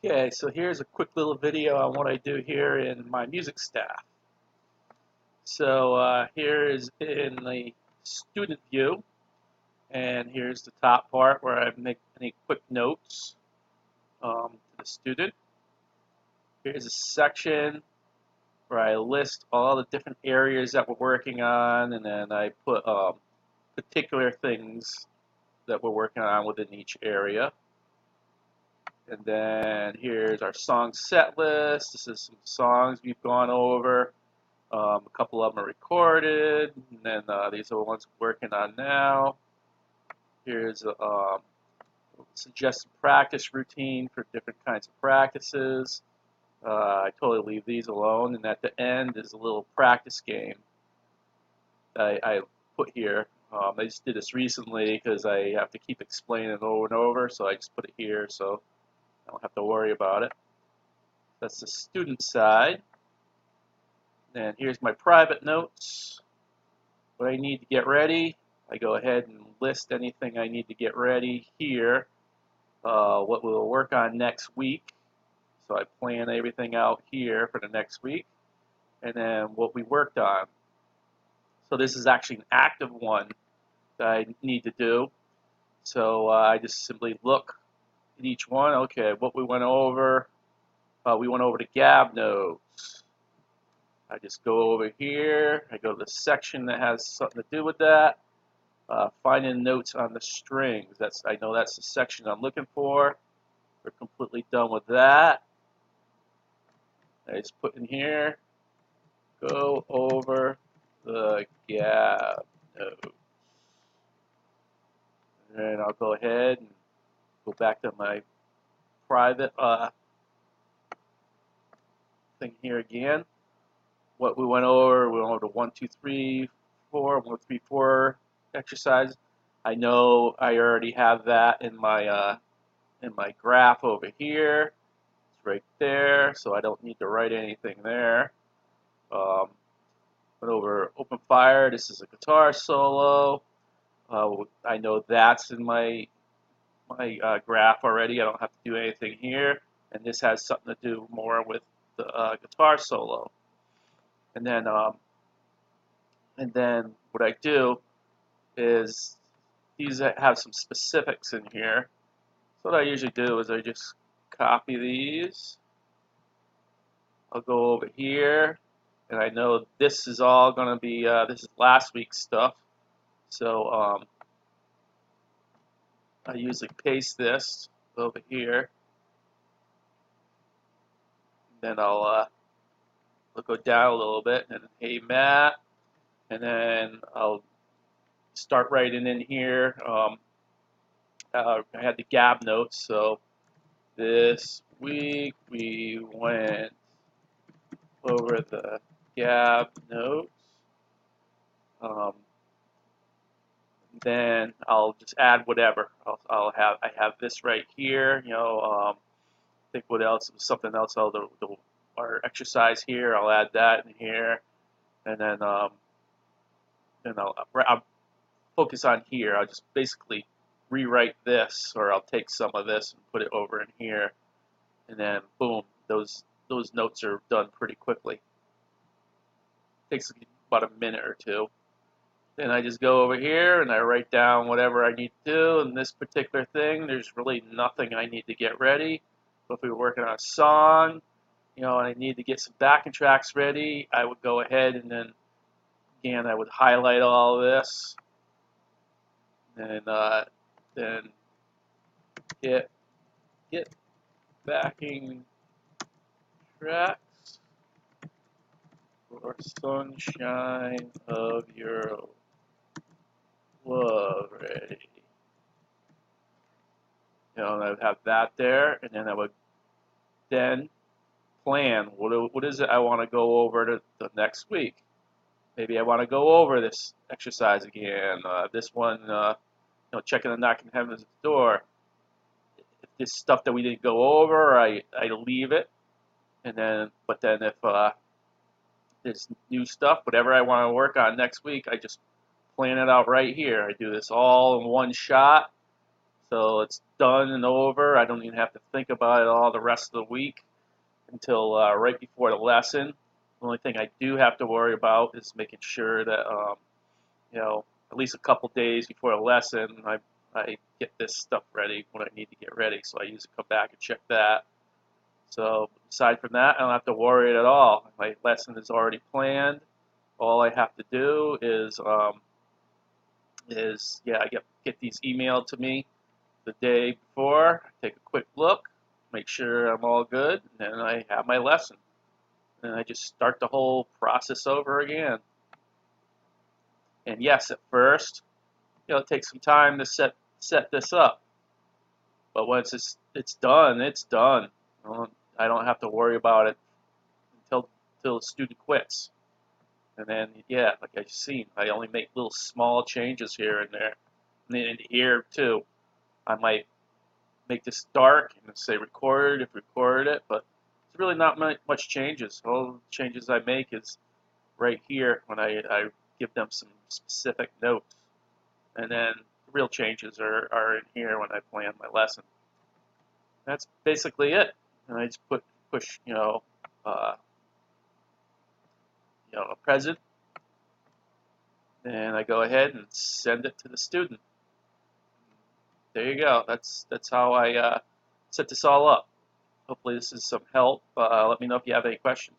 Okay, so here's a quick little video on what I do here in Mymusicstaff. So here is in the student view, and here's the top part where I make any quick notes to the student. Here's a section where I list all the different areas that we're working on, and then I put particular things that we're working on within each area. And then here's our song set list. This is some songs we've gone over. A couple of them are recorded, and then these are the ones we're working on now. Here's a suggested practice routine for different kinds of practices. I totally leave these alone, and at the end is a little practice game that I put here. I just did this recently because I have to keep explaining it over and over, so I just put it here so I don't have to worry about it. That's the student side. And here's my private notes. What I need to get ready, I go ahead and list anything I need to get ready here. What we'll work on next week. So I plan everything out here for the next week. And then what we worked on. So this is actually an active one that I need to do. So I just simply look at each one. Okay, what we went over. We went over the gab notes. I just go over here. I go to the section that has something to do with that. Finding notes on the strings. I know that's the section I'm looking for. We're completely done with that. I just put in here. Go over the gab notes. And I'll go ahead and go back to my private thing here again. What we went over the 1, 2, 3, 4, 1, 3, 4 exercise. I know I already have that in my graph over here. It's right there, so I don't need to write anything there. Went over open fire. This is a guitar solo. I know that's in my graph already. I don't have to do anything here. And this has something to do more with the guitar solo. And then what I do is these have some specifics in here. So what I usually do is I just copy these. I'll go over here, and I know this is all going to be, this is last week's stuff. So I usually paste this over here. Then I'll go down a little bit, and then, hey, Matt. And then I'll start writing in here. I had the gab notes, so this week we went over the gab notes. Then I'll just add whatever. I have this right here. I think what else? Something else. Our exercise here. I'll add that in here, and then I'll focus on here. I'll just basically rewrite this, or I'll take some of this and put it over in here, and then boom, those notes are done pretty quickly. Takes about a minute or two. Then I just go over here and I write down whatever I need to do. In this particular thing, there's really nothing I need to get ready. But if we were working on a song, and I need to get some backing tracks ready, I would go ahead and then, again, I would highlight all of this. And then get backing tracks for Sunshine of Your Love ready. And I would have that there, and then I would then plan what is it I want to go over the next week. Maybe I want to go over this exercise again. This one, checking and knocking heaven's door. If this stuff that we didn't go over, I leave it, and then if there's new stuff, whatever I want to work on next week, I just plan it out right here. I do this all in one shot, So it's done and over. I don't even have to think about it all the rest of the week until right before the lesson. The only thing I do have to worry about is making sure that at least a couple days before the lesson, I get this stuff ready when I need to get ready. So I usually come back and check that. So aside from that, I don't have to worry at all. My lesson is already planned. All I have to do is I get these emailed to me the day before. Take a quick look, make sure I'm all good, and then I have my lesson. And I just start the whole process over again. And yes, at first, it takes some time to set this up. But once it's done, it's done. I don't have to worry about it until the student quits. And then, like I've seen, I only make little small changes here and there. And then here, too, I might make this dark and say recorded if recorded it, but it's really not much changes. All the changes I make is right here when I give them some specific notes. And then the real changes are in here when I plan my lesson. That's basically it. And I just push, a present, and I go ahead and send it to the student. There you go. That's how I set this all up. Hopefully this is some help. Let me know if you have any questions.